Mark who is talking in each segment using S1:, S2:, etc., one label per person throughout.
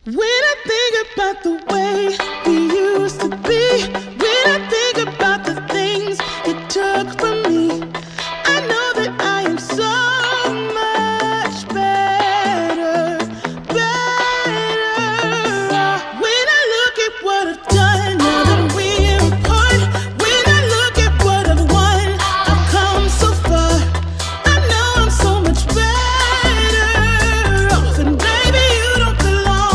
S1: When I think about the way we used to be, when I think about the things you took from me, I know that I am so much better, better. When I look at what I've done, now that we're apart, when I look at what I've won, I've come so far. I know I'm so much better off, and baby, you don't belong.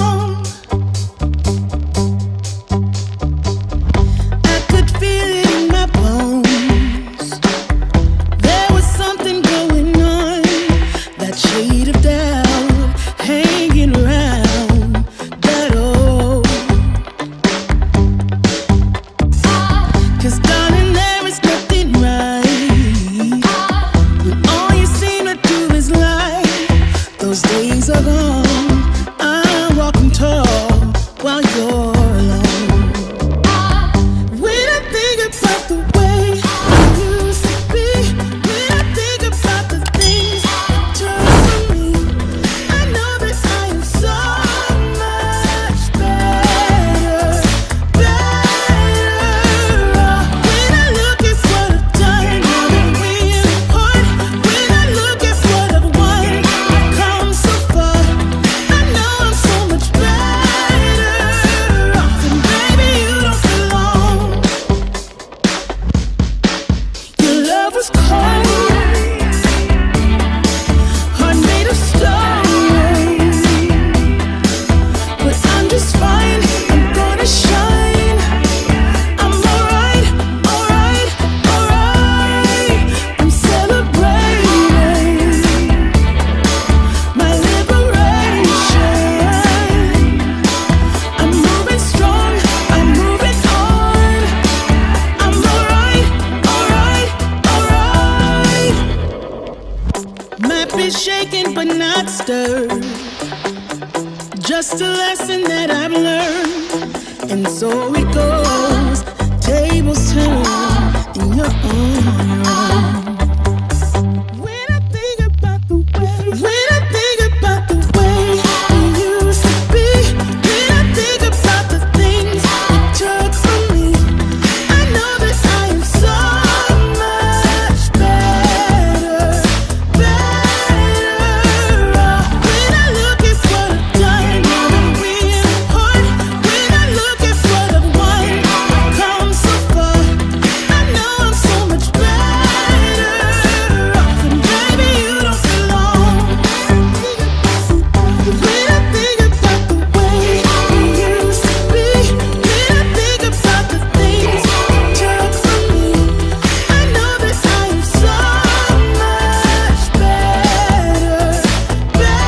S1: I could feel it in my bones. There was something going on, that shade of doubt hanging around that old. 'Cause darling, there is nothing right when all you seem to do is lie. Those days are gone. I'm walking tall while you're alone. When I think about the way I used to be, when I think about the things you took from me, I know that I am so much better, better. When I look at what I've done, now that we're apart, when I look at what I've won, I've come so far. I know I'm so much better off, and baby, you don't belong. Your love was cold, heart made of stone, but I'm just fine. I'm gonna shine. I'm alright, alright, alright. I'm celebrating my liberation. I'm moving strong, I'm moving on. I'm alright, alright, alright. Might be shaken but not stirred. Just a lesson that I've learned. And so it goes. Tables turn and you're on your own. When I think about the way, when I think about the way we used to be, when I think about the things you took from me, I know that I am so much better, better. When I look at what I've done, now that we're apart, when I look at what I've won, I've come so far. I know I'm so much better off, and baby, you don't belong. When I think about the way we used to be, when I think about the things you took from me, I know that I am so much better, better.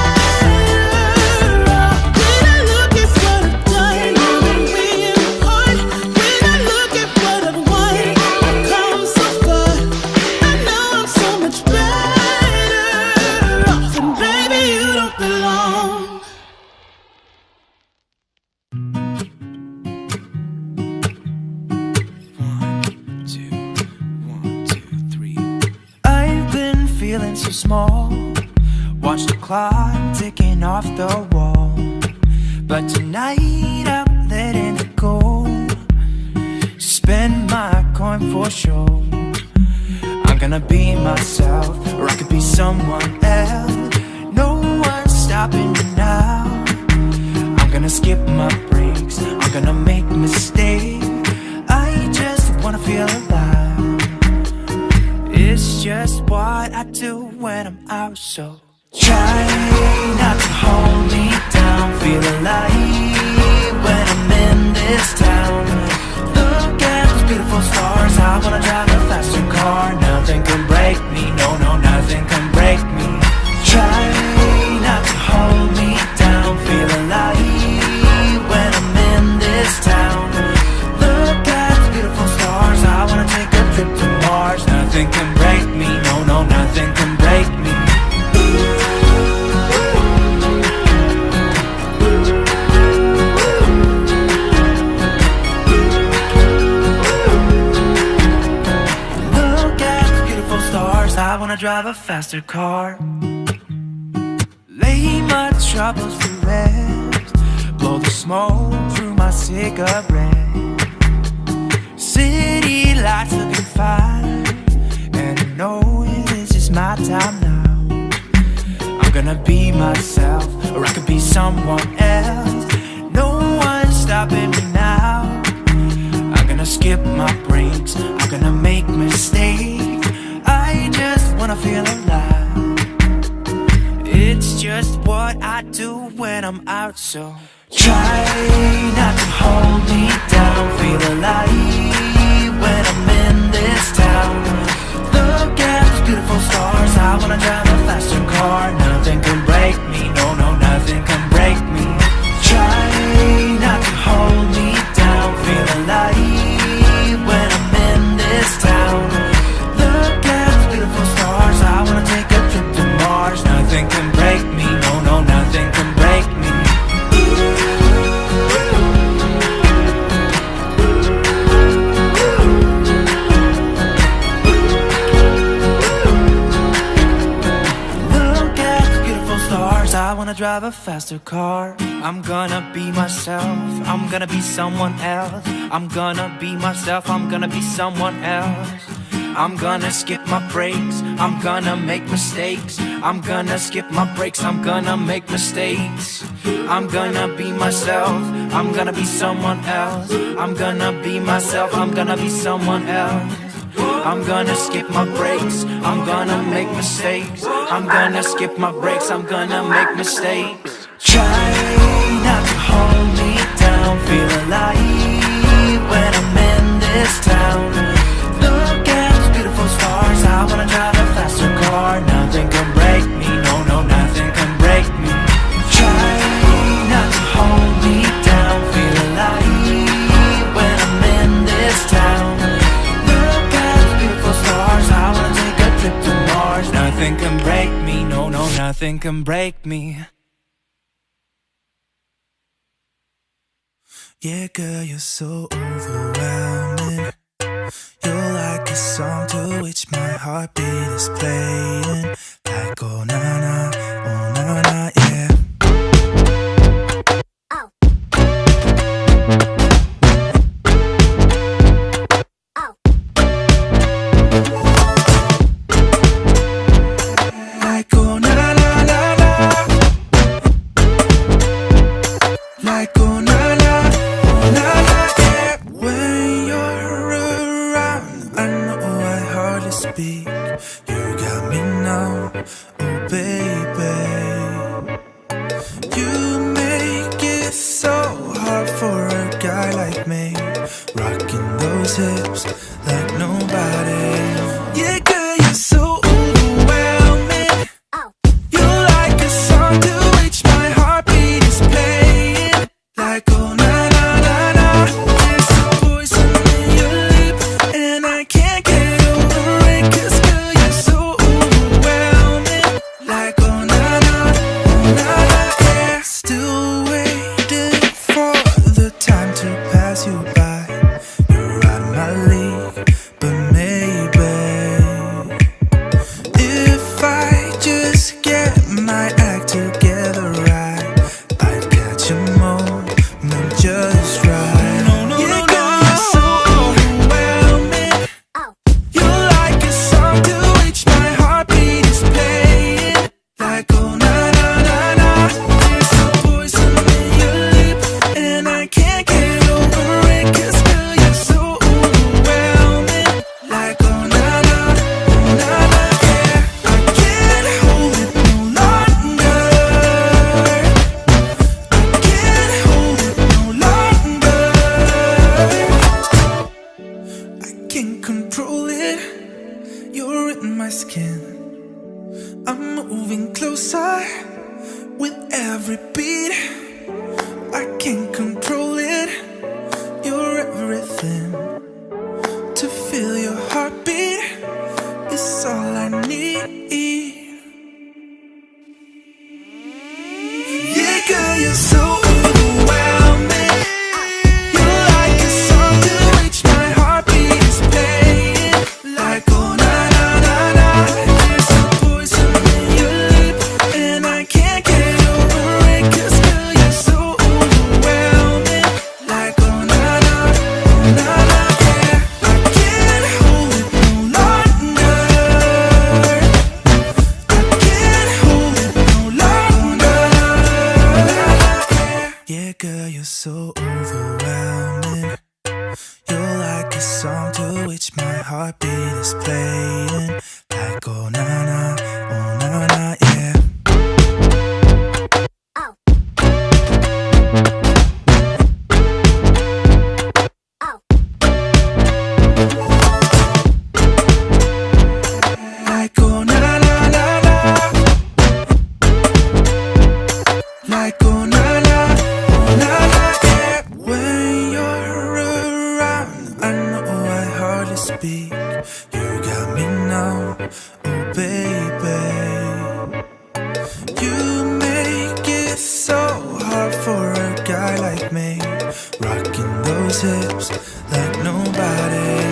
S1: When I look at what I've done, now that we're apart, when I look at what I've won, I've come so far. I know I'm so much better off, and baby, you don't belong.
S2: I've been feeling so small. Watch the clock ticking off the wall. But tonight I'm letting it go. Spend my coin for sure. I'm gonna be myself, or I could be someone else. No one's stopping me now. I'm gonna skip my breaks, I'm gonna make mistakes. I just wanna feel alive. It's just what I do when I'm out, so try not to hold me down. Feel alive when I'm in this town. Look at those beautiful stars. I wanna drive a faster car. Nothing can break me, no, no, nothing can break me. Try not to hold me down. Feel alive when I'm in this town. Look at those beautiful stars. I wanna take a trip to Mars. Nothing can break me, no, no, nothing can break me. Look at the beautiful stars. I wanna drive a faster car. Lay my troubles to rest. Blow all the smoke through my cigarette. City lights looking fine, and I know this is my time now. I'm gonna be myself, or I could be someone else. No one's stopping me now. I'm gonna skip my breaks, I'm gonna make mistakes. I just wanna feel alive. It's just what I do when I'm out, so try not to hold me down. Feel alive when I'm in this town. Look at those beautiful stars. I wanna drive a faster car. Nothing can break me, no, no, nothing can break me. Try not to hold me down. Feel alive when I'm in this town. Look at those beautiful stars. I wanna take a trip to Mars. Nothing can break me, no, no, nothing can break me. I wanna drive a faster car. I'm gonna be myself, I'm gonna be someone else. I'm gonna be myself, I'm gonna be someone else. I'm gonna skip my breaks, I'm gonna make mistakes. I'm gonna skip my breaks, I'm gonna make mistakes. I'm gonna be myself, I'm gonna be someone else. I'm gonna be myself, I'm gonna be someone else. I'm gonna skip my breaks, I'm gonna make mistakes. I'm gonna skip my breaks, I'm gonna make mistakes. Try not to hold me down. Feel alive when I'm in this town. Look at those beautiful stars. I wanna drive a faster car. Nothing can break me, no, no, nothing can break me. Try not to hold me down. Feel alive when I'm in this town. I wanna take a trip to Mars. Nothing can break me, no, no, nothing can break me. Yeah, girl, you're so overwhelming. You're like a song to which my heartbeat is playing. Like oh na na, yeah. like me, rocking those hips like nobody